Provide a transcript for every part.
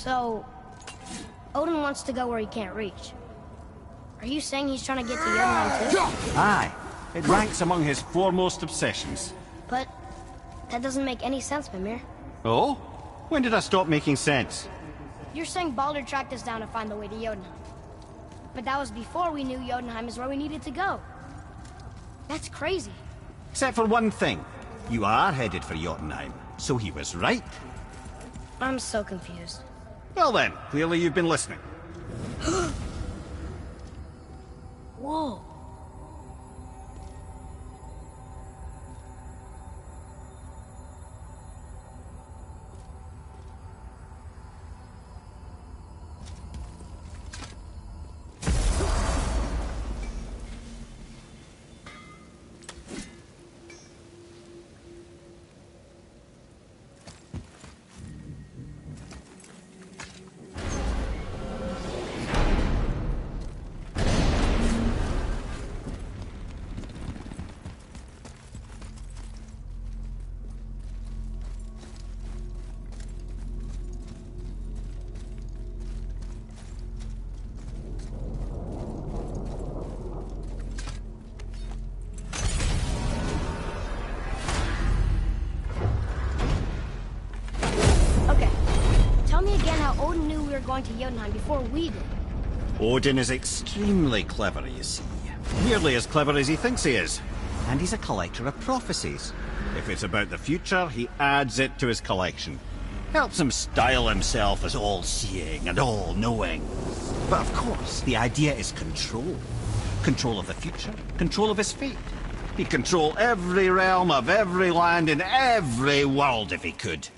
So, Odin wants to go where he can't reach. Are you saying he's trying to get to Jotunheim too? Aye. It ranks among his foremost obsessions. But that doesn't make any sense, Mimir. Oh? When did I stop making sense? You're saying Baldur tracked us down to find the way to Jotunheim. But that was before we knew Jotunheim is where we needed to go. That's crazy. Except for one thing. You are headed for Jotunheim, so he was right. I'm so confused. Well then, clearly you've been listening. Whoa. Odin knew we were going to Jotunheim before we did. Odin is extremely clever, you see. Nearly as clever as he thinks he is. And he's a collector of prophecies. If it's about the future, he adds it to his collection. Helps him style himself as all-seeing and all-knowing. But of course, the idea is control. Control of the future, control of his fate. He'd control every realm of every land in every world if he could.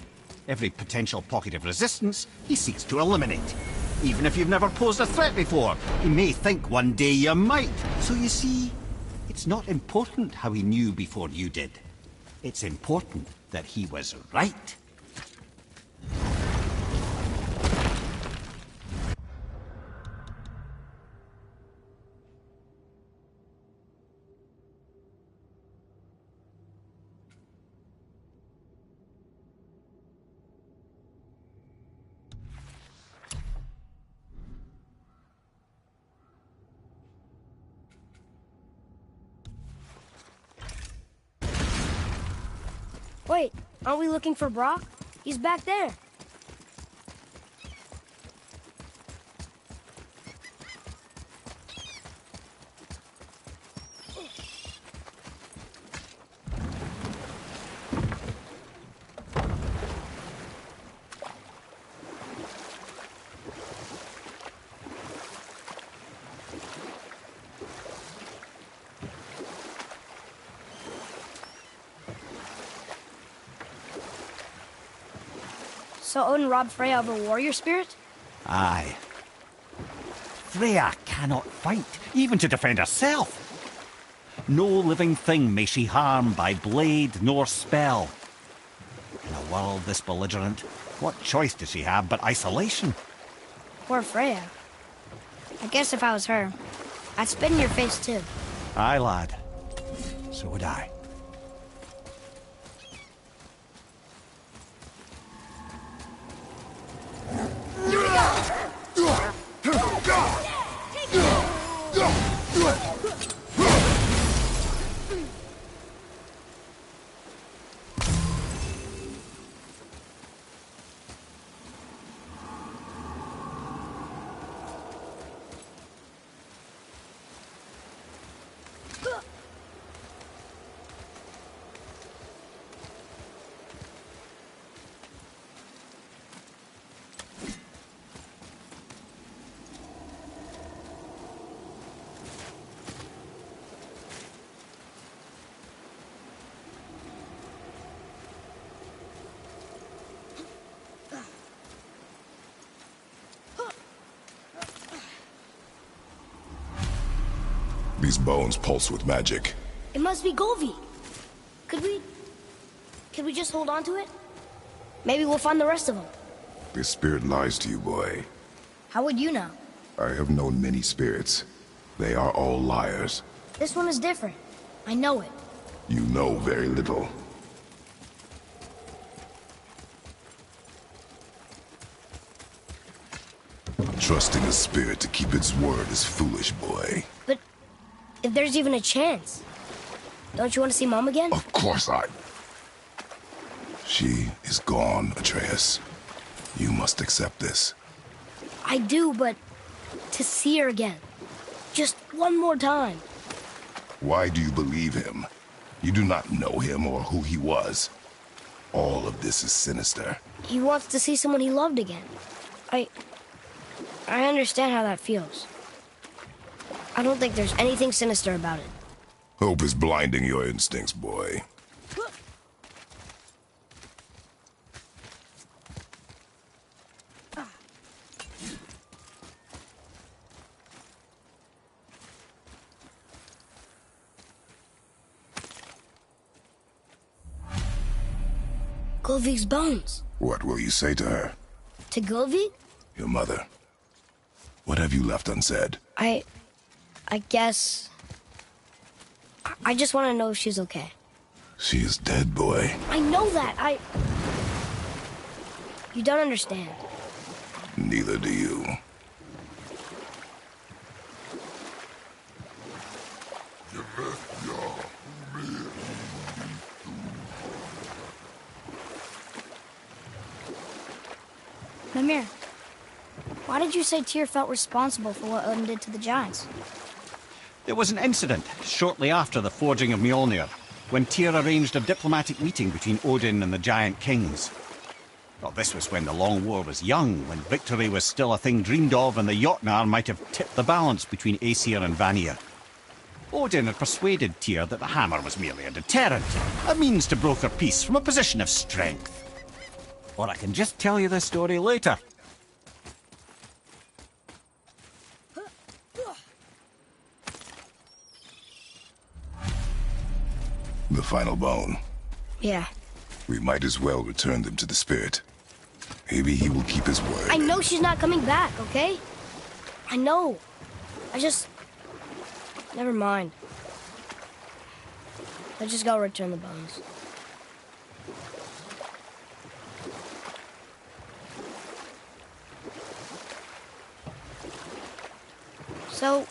Every potential pocket of resistance, he seeks to eliminate. Even if you've never posed a threat before, he may think one day you might. So you see, it's not important how he knew before you did. It's important that he was right. Wait, aren't we looking for Brock? He's back there. So Odin robbed Freya of her warrior spirit? Aye. Freya cannot fight, even to defend herself. No living thing may she harm by blade nor spell. In a world this belligerent, what choice does she have but isolation? Poor Freya. I guess if I was her, I'd spit in your face too. Aye, lad. So would I. These bones pulse with magic. It must be Golvi. Could we just hold on to it? Maybe we'll find the rest of them. This spirit lies to you, boy. How would you know? I have known many spirits. They are all liars. This one is different. I know it. You know very little. Trusting a spirit to keep its word is foolish, boy. But if there's even a chance, don't you want to see Mom again? Of course I... She is gone, Atreus. You must accept this. I do, but to see her again. Just one more time. Why do you believe him? You do not know him or who he was. All of this is sinister. He wants to see someone he loved again. I understand how that feels. I don't think there's anything sinister about it. Hope is blinding your instincts, boy. Gulvig's bones. What will you say to her? To Gulvig? Your mother. What have you left unsaid? I guess... I just want to know if she's okay. She is dead, boy. I know that, You don't understand. Neither do you. Mimir, why did you say Tyr felt responsible for what Odin did to the giants? There was an incident shortly after the forging of Mjolnir, when Tyr arranged a diplomatic meeting between Odin and the giant kings. Well, this was when the Long War was young, when victory was still a thing dreamed of, and the Jotnar might have tipped the balance between Aesir and Vanir. Odin had persuaded Tyr that the hammer was merely a deterrent, a means to broker peace from a position of strength. Or I can just tell you the story later. The final bone. Yeah. We might as well return them to the spirit. Maybe he will keep his word. I know she's not coming back, okay? I know. Never mind. Let's just go return the bones. So,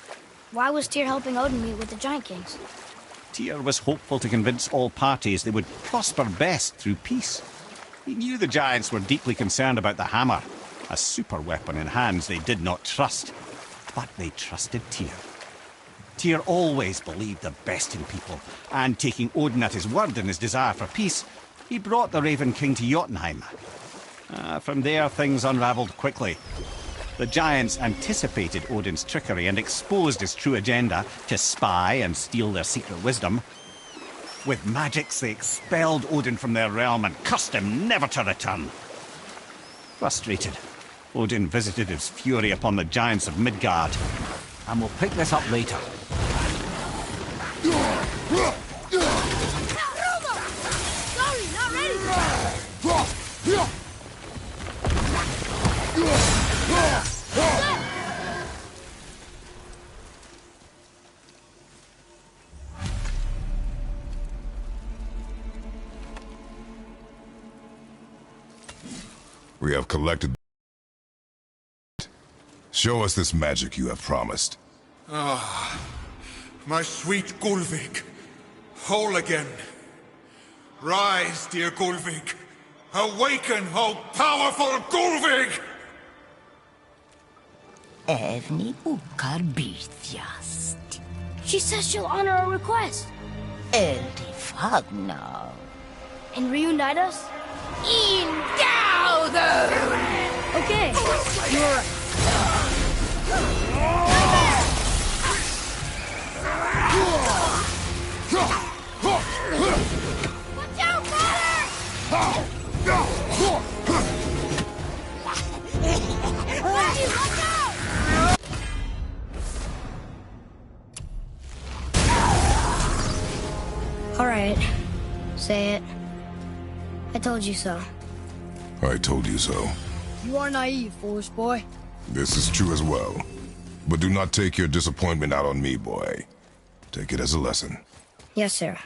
why was Tyr helping Odin meet with the Giant Kings? Tyr was hopeful to convince all parties they would prosper best through peace. He knew the giants were deeply concerned about the hammer, a super weapon in hands they did not trust. But they trusted Tyr. Tyr always believed the best in people, and taking Odin at his word in his desire for peace, he brought the Raven King to Jotunheim. From there, things unravelled quickly. The giants anticipated Odin's trickery and exposed his true agenda to spy and steal their secret wisdom. With magics, they expelled Odin from their realm and cursed him never to return. Frustrated, Odin visited his fury upon the giants of Midgard. And we'll pick this up later. Sorry, not ready! We have collected... Show us this magic you have promised. Ah, my sweet Gulvig. Whole again. Rise, dear Gulvig. Awaken, O powerful Gulvig! Evni ukar bitjast. She says she'll honor our request. Eldi fagna. And reunite us? Indauder! Okay, you're right. Watch out, father! Watch out! All right, say it. I told you so. I told you so. You are naive, foolish boy. This is true as well. But do not take your disappointment out on me, boy. Take it as a lesson. Yes, sir.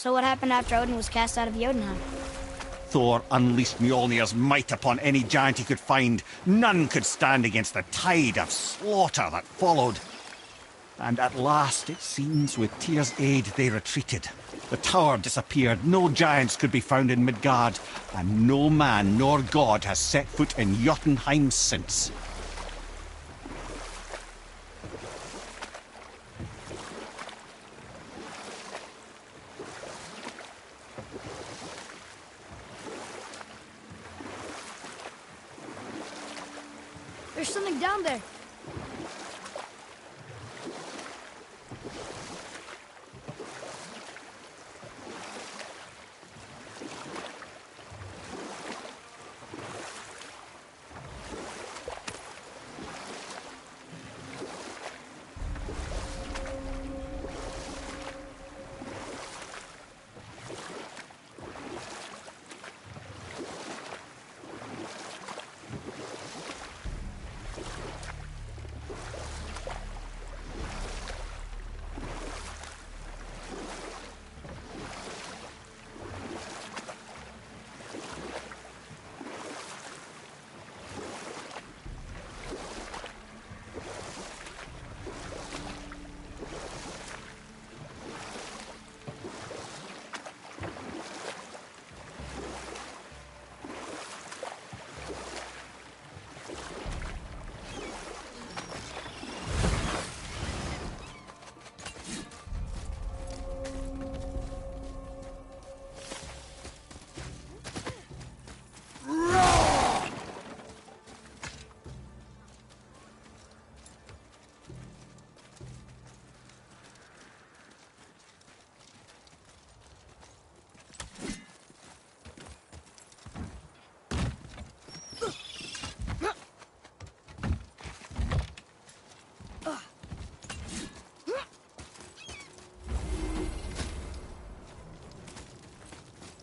So what happened after Odin was cast out of Jotunheim? Thor unleashed Mjolnir's might upon any giant he could find. None could stand against the tide of slaughter that followed. And at last, it seems, with Tyr's aid, they retreated. The tower disappeared, no giants could be found in Midgard, and no man nor god has set foot in Jotunheim since. There's something down there.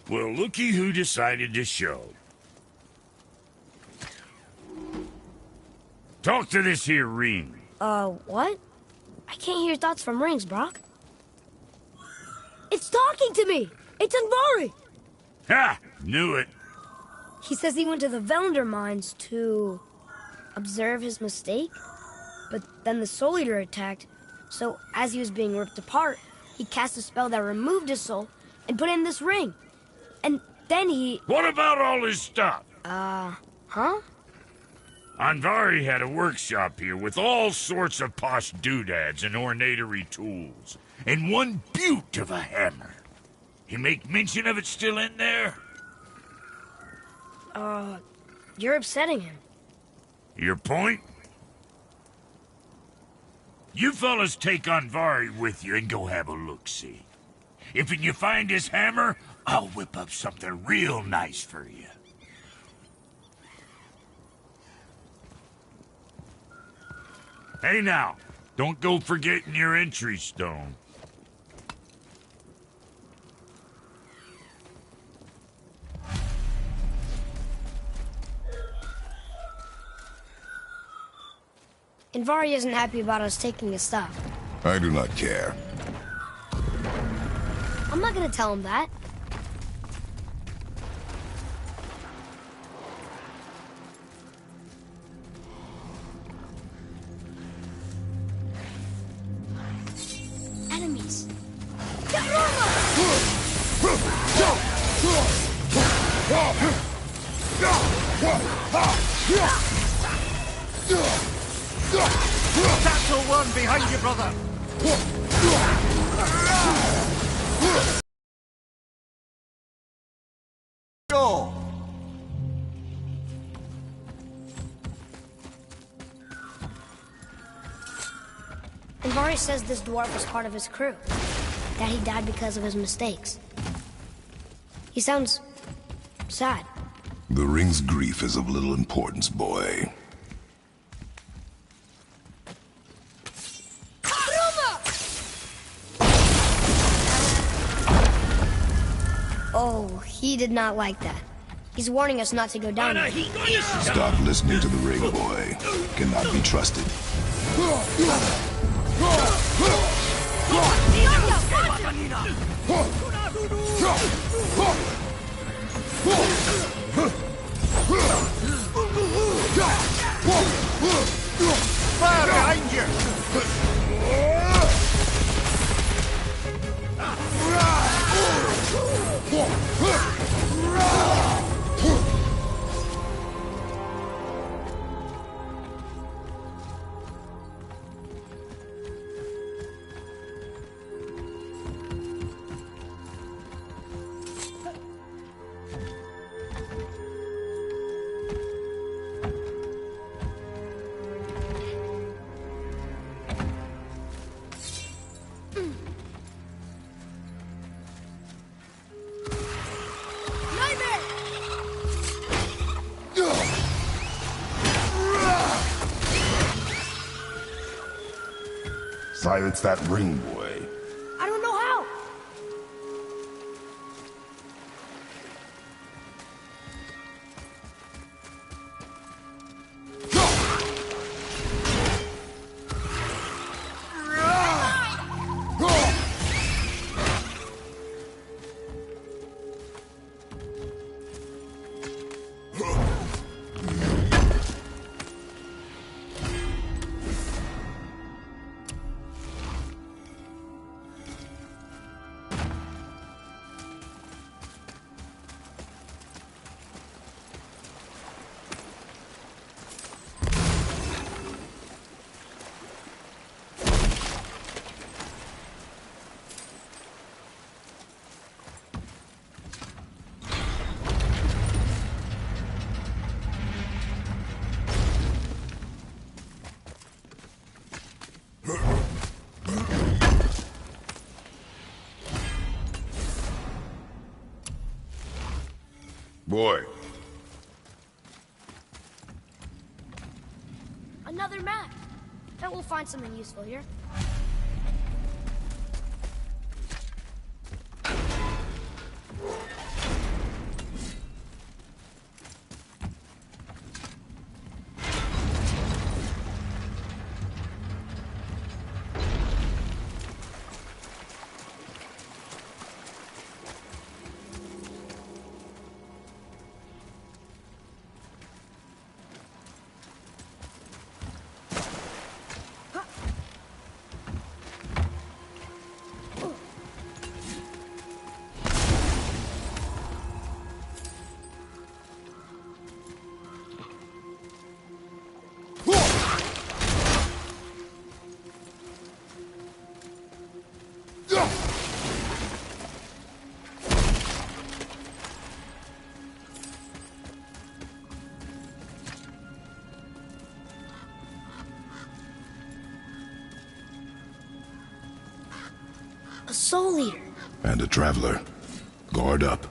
Well, looky who decided to show. Talk to this here ring. What? I can't hear thoughts from rings, Brock. It's talking to me! It's Andvari! Ha! Knew it. He says he went to the Velnder mines to observe his mistake, but then the Soul Eater attacked, so as he was being ripped apart, he cast a spell that removed his soul and put it in this ring. And then he... What about all his stuff? Huh? Andvari had a workshop here with all sorts of posh doodads and ornatery tools, and one beaut of a hammer. You make mention of it still in there? You're upsetting him. Your point? You fellas take Andvari with you and go have a look-see. If you find his hammer, I'll whip up something real nice for you. Hey now, don't go forgetting your entry stone. Andvari isn't happy about us taking his stuff. I do not care. I'm not gonna tell him that. Enemies. Satchel one behind you, brother! Go! Andvari says this dwarf was part of his crew. That he died because of his mistakes. He sounds... sad. The ring's grief is of little importance, boy. Oh, he did not like that. He's warning us not to go down there. Stop listening to the ring, boy. Cannot be trusted. Fire behind you! Silence that ring, boy. I don't know how. Boy, Another map. Bet we'll find something useful here. A soul eater. and a traveler. Guard up.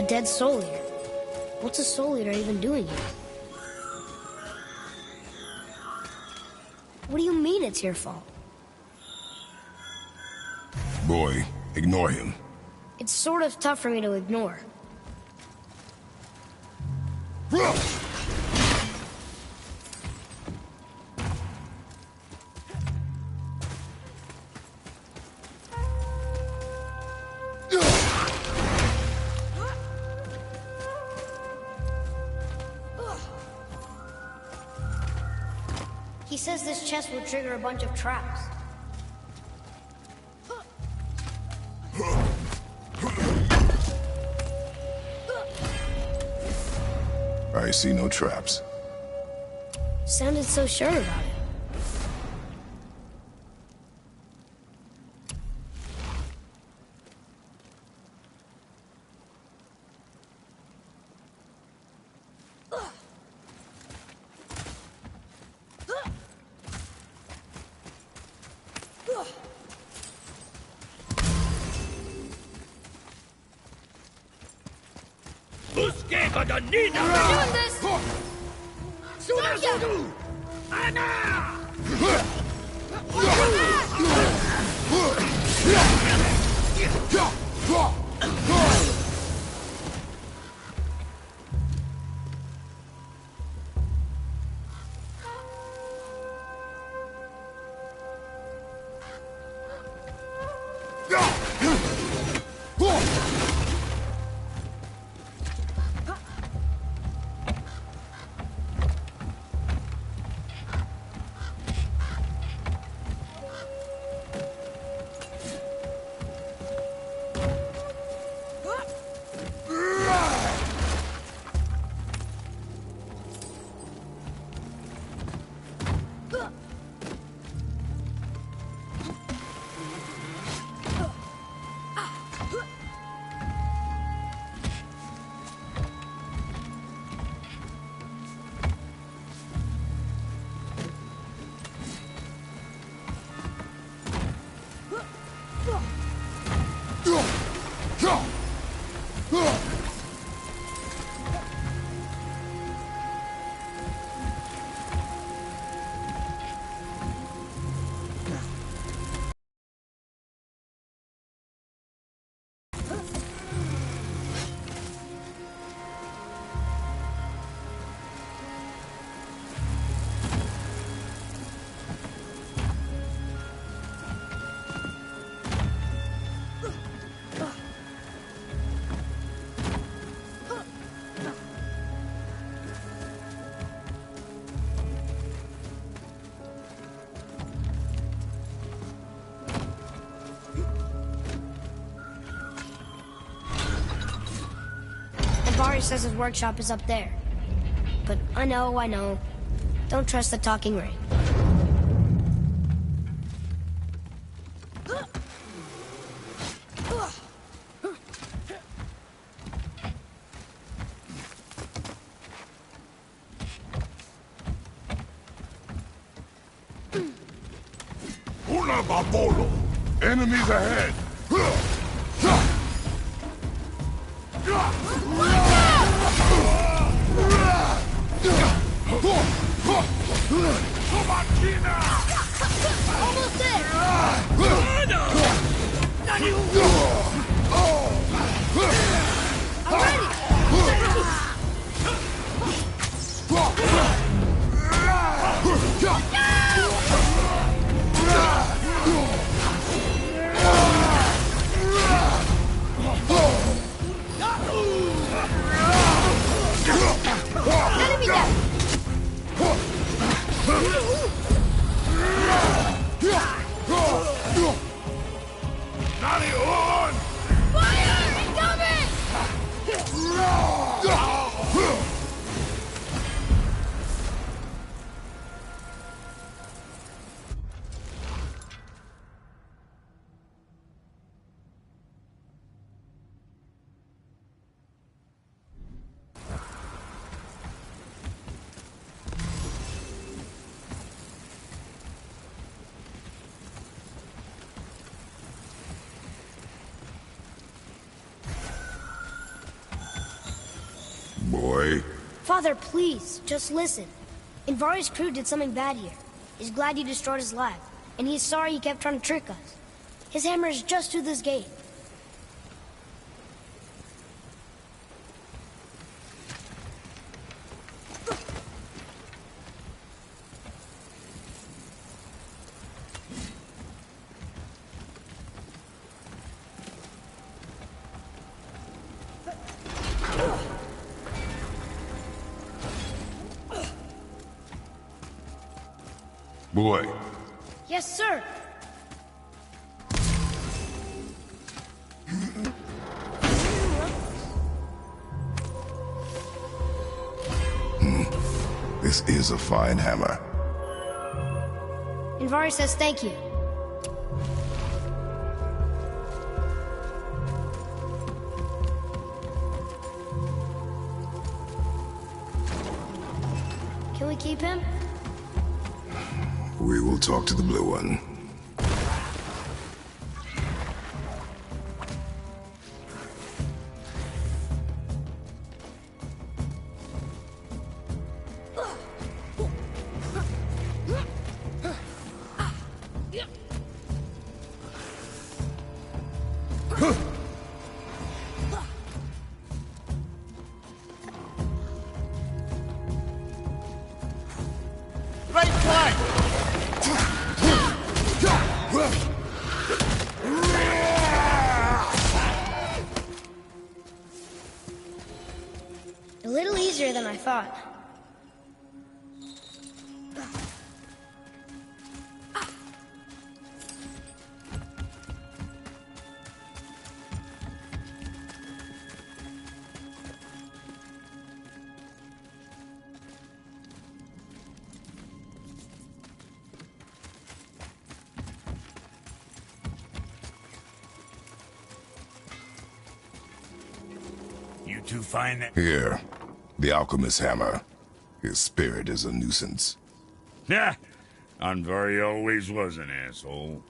A dead soul eater. What's a soul eater even doing here? What do you mean it's your fault? Boy, ignore him. It's sort of tough for me to ignore. He says this chest will trigger a bunch of traps. I see no traps. Sounded so sure about it. We're doing this! Surya! Valkyrie says his workshop is up there. But I know. Don't trust the talking ring. Una babolo! Enemies ahead! Almost there! I'm ready! Enemy down! Nani on! Fire! Incoming! Boy. Father, please, just listen. Invari's crew did something bad here. He's glad you destroyed his lab, and he's sorry he kept trying to trick us. His hammer is just through this gate. Boy. Yes, sir. This is a fine hammer. Invari says thank you. Can we keep him? We will talk to the blue one. right flank! A little easier than I thought. You two find that? Here, the alchemist's hammer. His spirit is a nuisance. Yeah, Andvari always was an asshole.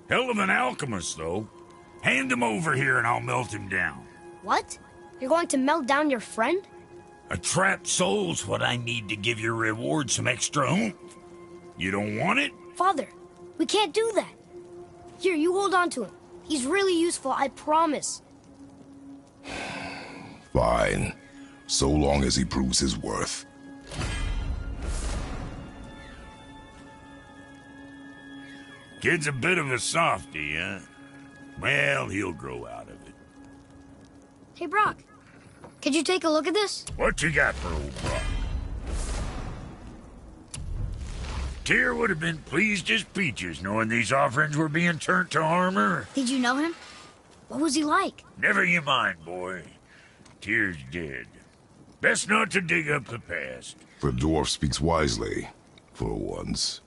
Hell of an alchemist, though. Hand him over here and I'll melt him down. What? You're going to melt down your friend? A trapped soul's what I need to give your reward some extra oomph. You don't want it? Father, we can't do that. Here, you hold on to him. He's really useful, I promise. Fine. So long as he proves his worth. Kid's a bit of a softy, huh? Well, he'll grow out of it. Hey, Brock, could you take a look at this? What you got for old Brock? Tyr would have been pleased as peaches knowing these offerings were being turned to armor. Did you know him? What was he like? Never you mind, boy. Tyr's dead. Best not to dig up the past. The dwarf speaks wisely, for once.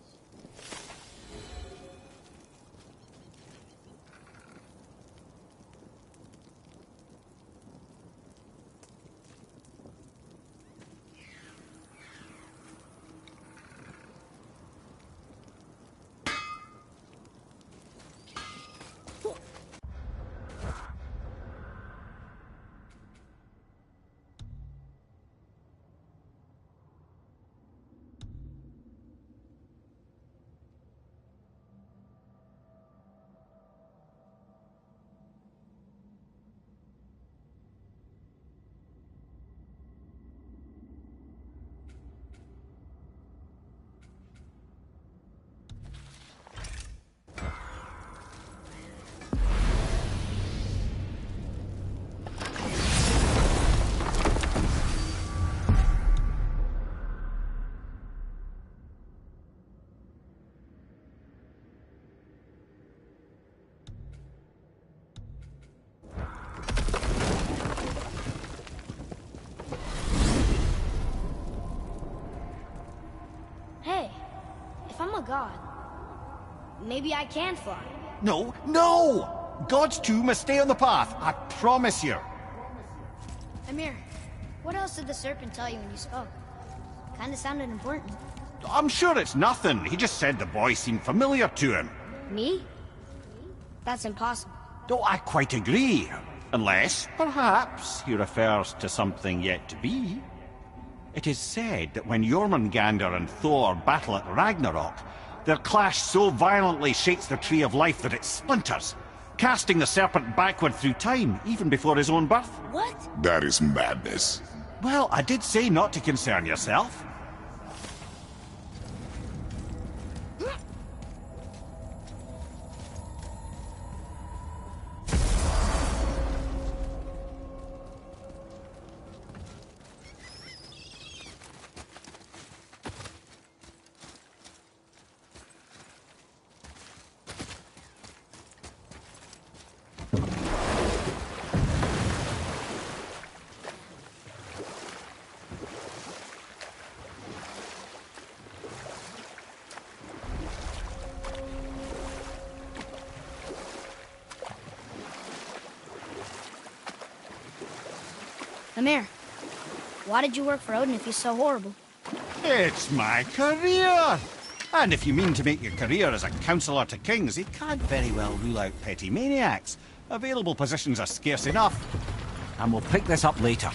Hey, if I'm a god, maybe I can fly. No, no! Gods too must stay on the path, I promise you. Amir, what else did the serpent tell you when you spoke? Kinda sounded important. I'm sure it's nothing. He just said the boy seemed familiar to him. Me? That's impossible. Oh, I quite agree. Unless, perhaps, he refers to something yet to be. It is said that when Jormungandr and Thor battle at Ragnarok, their clash so violently shakes the Tree of Life that it splinters, casting the serpent backward through time, even before his own birth. What? That is madness. Well, I did say not to concern yourself. Amir, why did you work for Odin if he's so horrible? It's my career! And if you mean to make your career as a counselor to kings, he can't very well rule out petty maniacs. Available positions are scarce enough. And we'll pick this up later.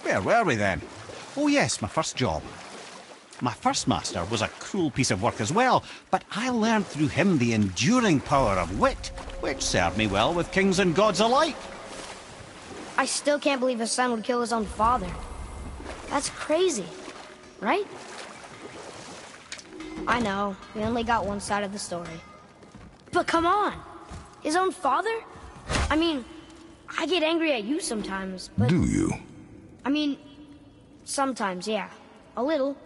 Where were we then? Oh yes, my first job. My first master was a cruel piece of work as well, but I learned through him the enduring power of wit, which served me well with kings and gods alike. I still can't believe a son would kill his own father. That's crazy, right? I know, we only got one side of the story. But come on! His own father? I mean, I get angry at you sometimes, but... Do you? I mean, sometimes, yeah. A little.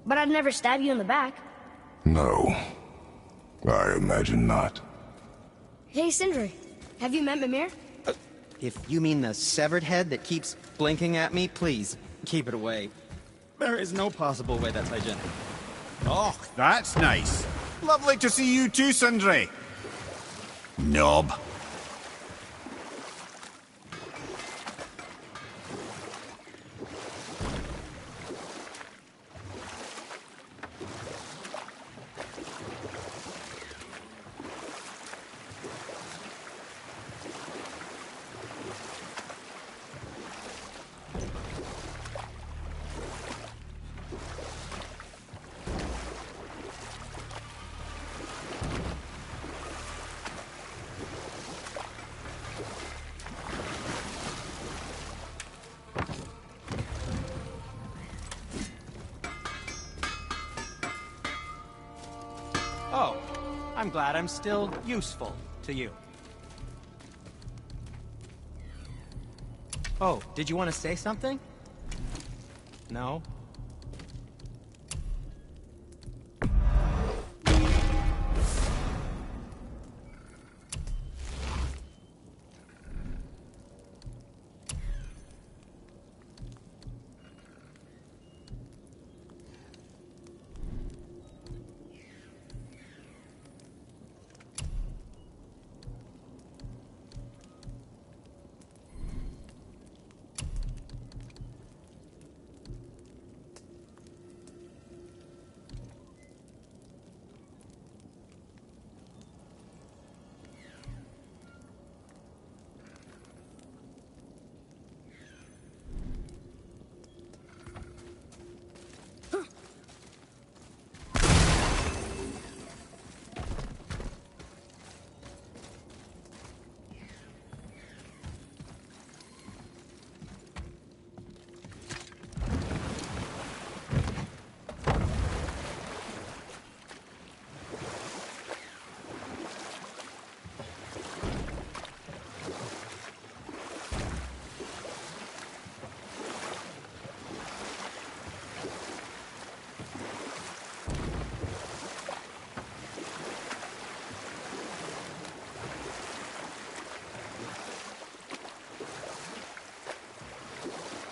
But I'd never stab you in the back. No. I imagine not. Hey, Sindri. Have you met Mimir? If you mean the severed head that keeps blinking at me, please, keep it away. There is no possible way that's hygienic. Oh, that's nice. Lovely to see you too, Sindri. Knob. Oh, I'm glad I'm still useful to you. Oh, did you want to say something? No?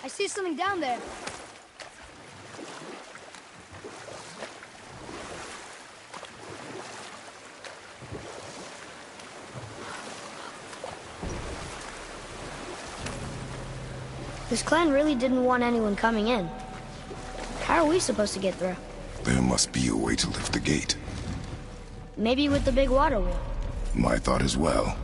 I see something down there. This clan really didn't want anyone coming in. How are we supposed to get through? There must be a way to lift the gate. Maybe with the big water wheel. My thought as well.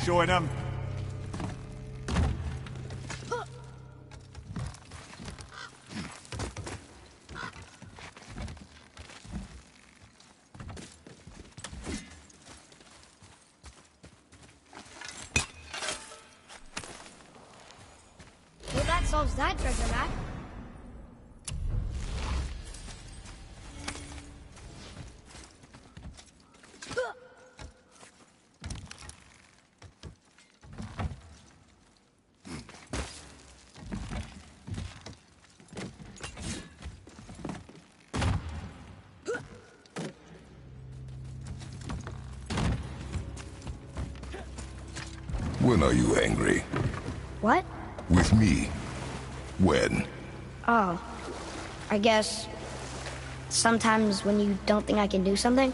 showing him. Well, that solves that treasure map. When are you angry? What? With me? When? Oh, I guess sometimes when you don't think I can do something,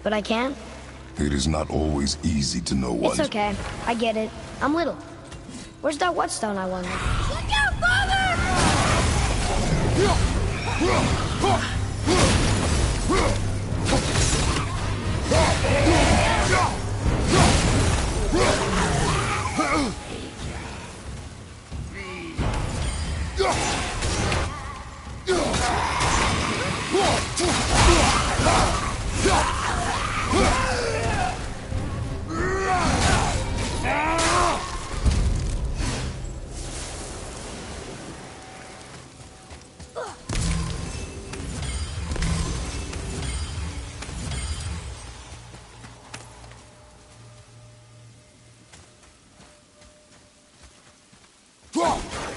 but I can. It is not always easy to know It's what. okay. I get it. I'm little. Where's that whetstone, I wonder? Look out, Whoa.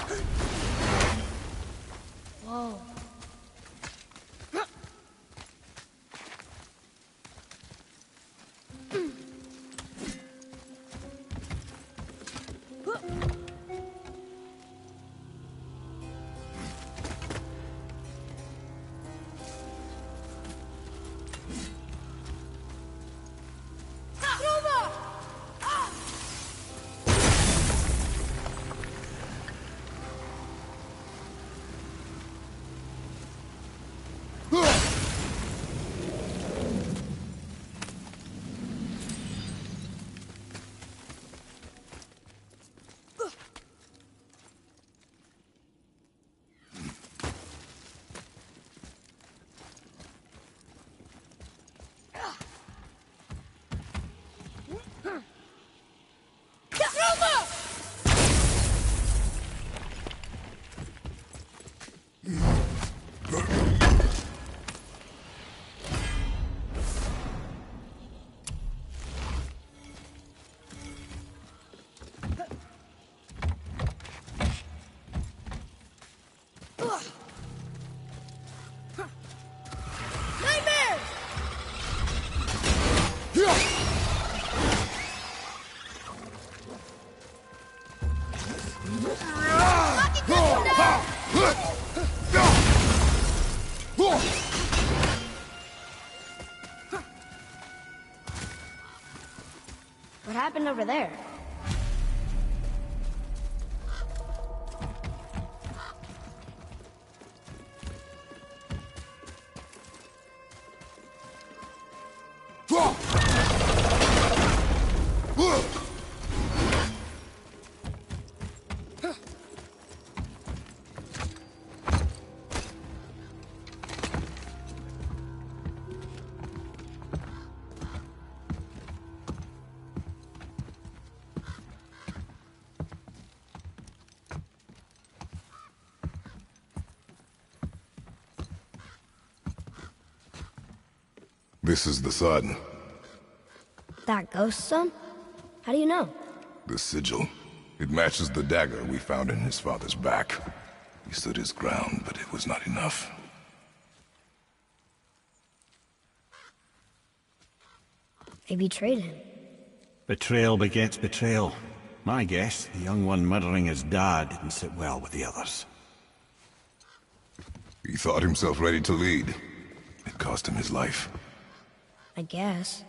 What happened over there? This is the sun. That ghost son? How do you know? The sigil. It matches the dagger we found in his father's back. He stood his ground, but it was not enough. They betrayed him. Betrayal begets betrayal. My guess, the young one murdering his dad didn't sit well with the others. He thought himself ready to lead. It cost him his life. I guess.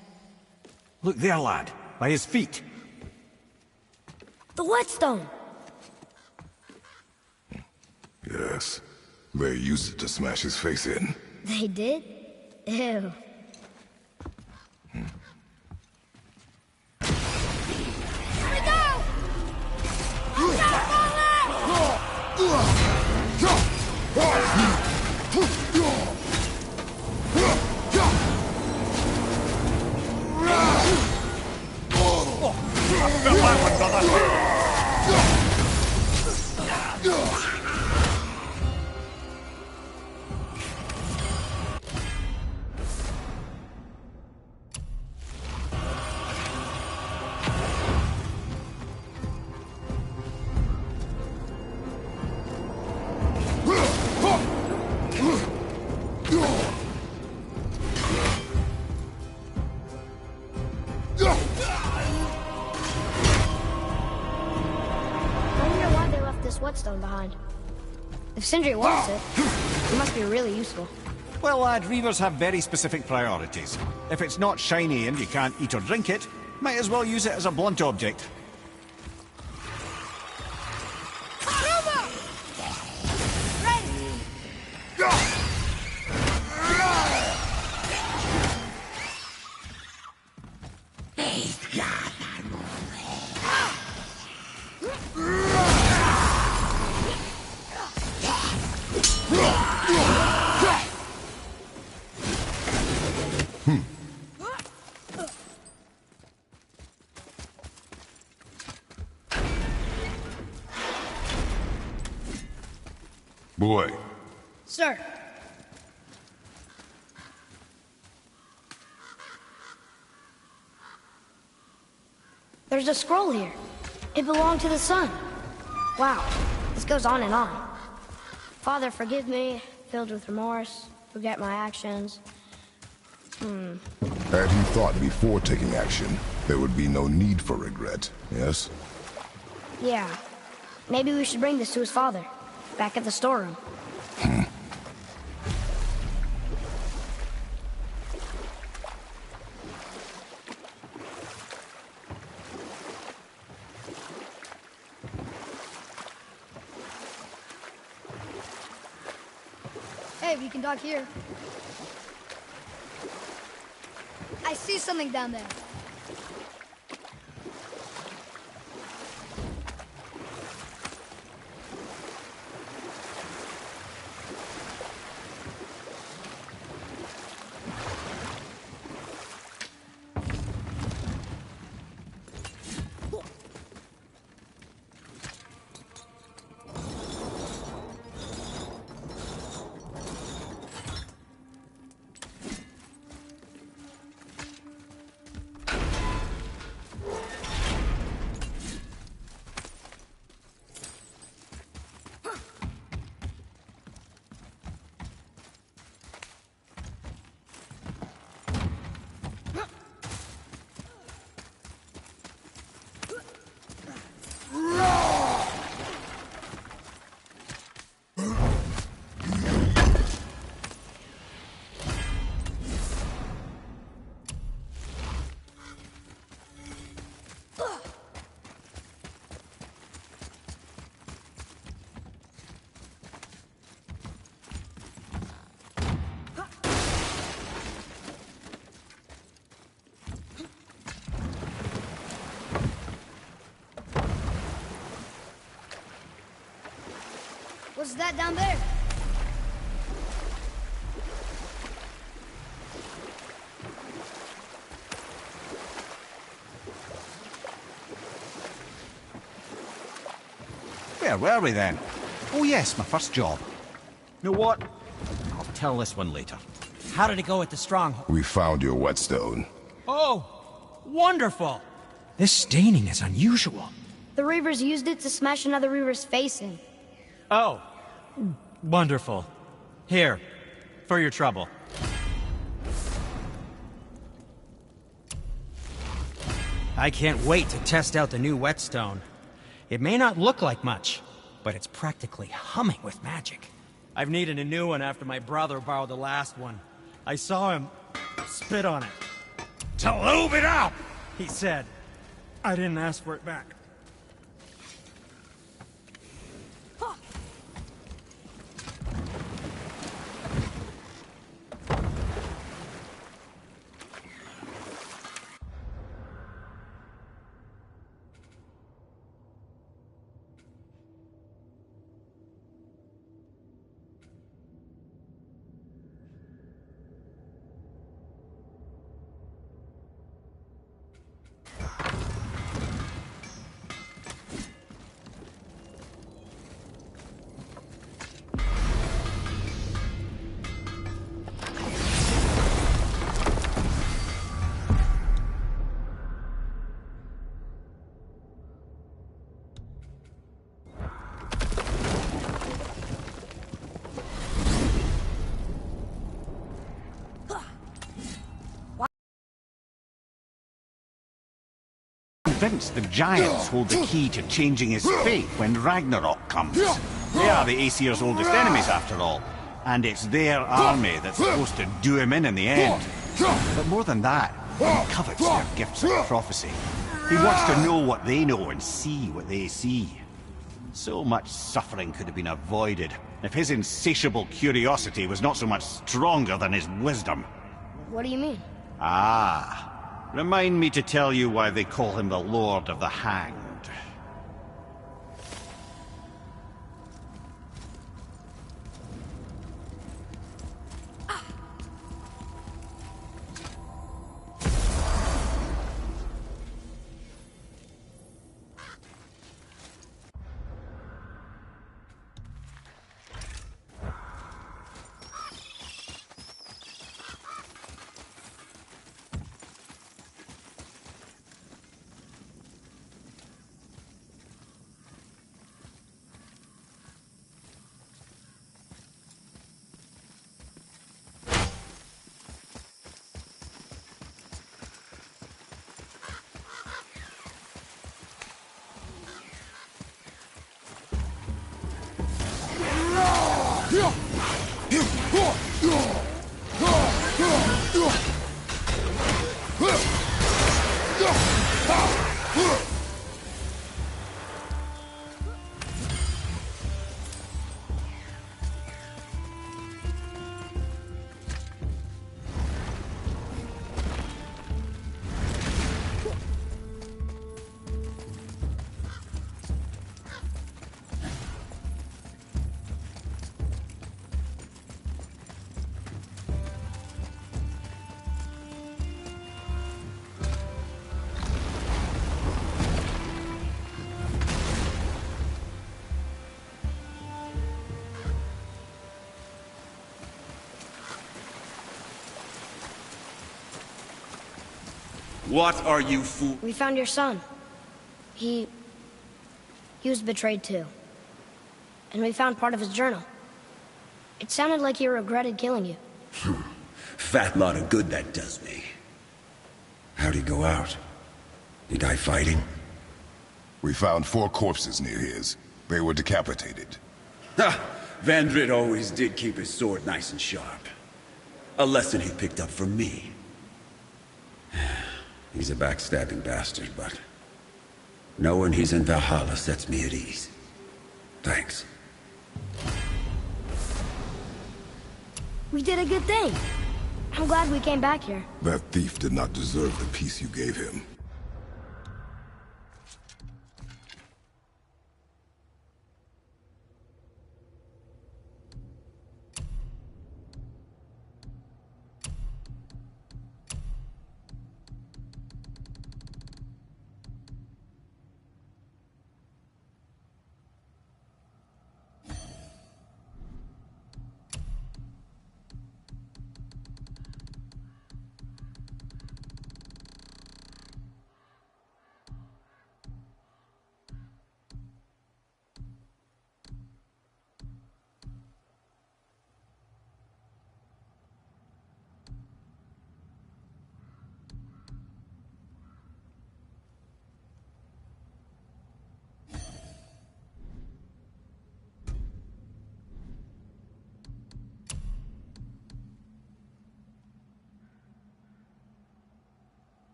Look there, lad. By his feet. The whetstone! Yes. They used it to smash his face in. They did? Ew. If Sindri wants it, it must be really useful. Well, lad, reavers have very specific priorities. If it's not shiny and you can't eat or drink it, might as well use it as a blunt object. Boy. Sir. There's a scroll here. It belonged to the sun. Wow, this goes on and on. Father, forgive me, filled with remorse, forget my actions. Had he thought before taking action, there would be no need for regret, yes? Yeah, maybe we should bring this to his father, back at the storeroom. Hey, we can dock here. I see something down there. What's that down there? Where were we then? Oh yes, my first job. You know what? I'll tell this one later. How did it go at the stronghold? We found your whetstone. Oh, wonderful! This staining is unusual. The Reavers used it to smash another Reaver's face in. Oh, wonderful. Here, for your trouble. I can't wait to test out the new whetstone. It may not look like much, but it's practically humming with magic. I've needed a new one after my brother borrowed the last one. I saw him spit on it. To lube it up! He said, I didn't ask for it back. Convinced the giants hold the key to changing his fate when Ragnarok comes. They are the Aesir's oldest enemies, after all. And it's their army that's supposed to do him in the end. But more than that, he covets their gifts of prophecy. He wants to know what they know and see what they see. So much suffering could have been avoided if his insatiable curiosity was not so much stronger than his wisdom. What do you mean? Ah, remind me to tell you why they call him the Lord of the Hanged. What are you fool- We found your son. He was betrayed too. And we found part of his journal. It sounded like he regretted killing you. Fat lot of good that does me. How'd he go out? He die fighting? We found 4 corpses near his. They were decapitated. Ha! Vandrit always did keep his sword nice and sharp. A lesson he picked up from me. He's a backstabbing bastard, but knowing he's in Valhalla sets me at ease. Thanks. We did a good thing. I'm glad we came back here. That thief did not deserve the peace you gave him.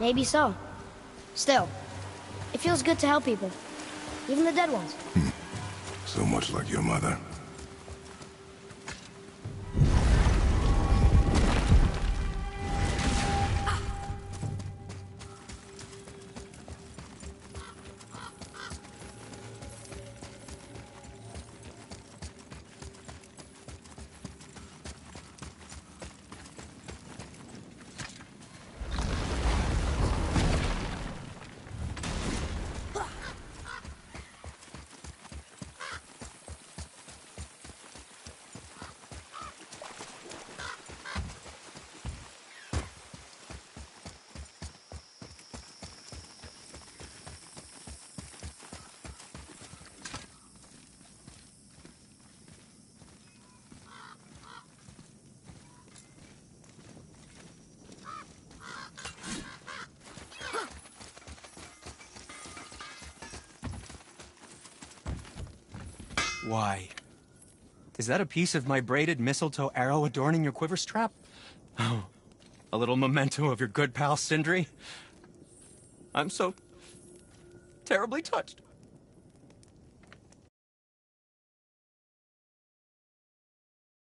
Maybe so. Still, it feels good to help people. Even the dead ones. So much like your mother. Why? Is that a piece of my braided mistletoe arrow adorning your quiver strap? Oh, a little memento of your good pal Sindri? I'm so terribly touched.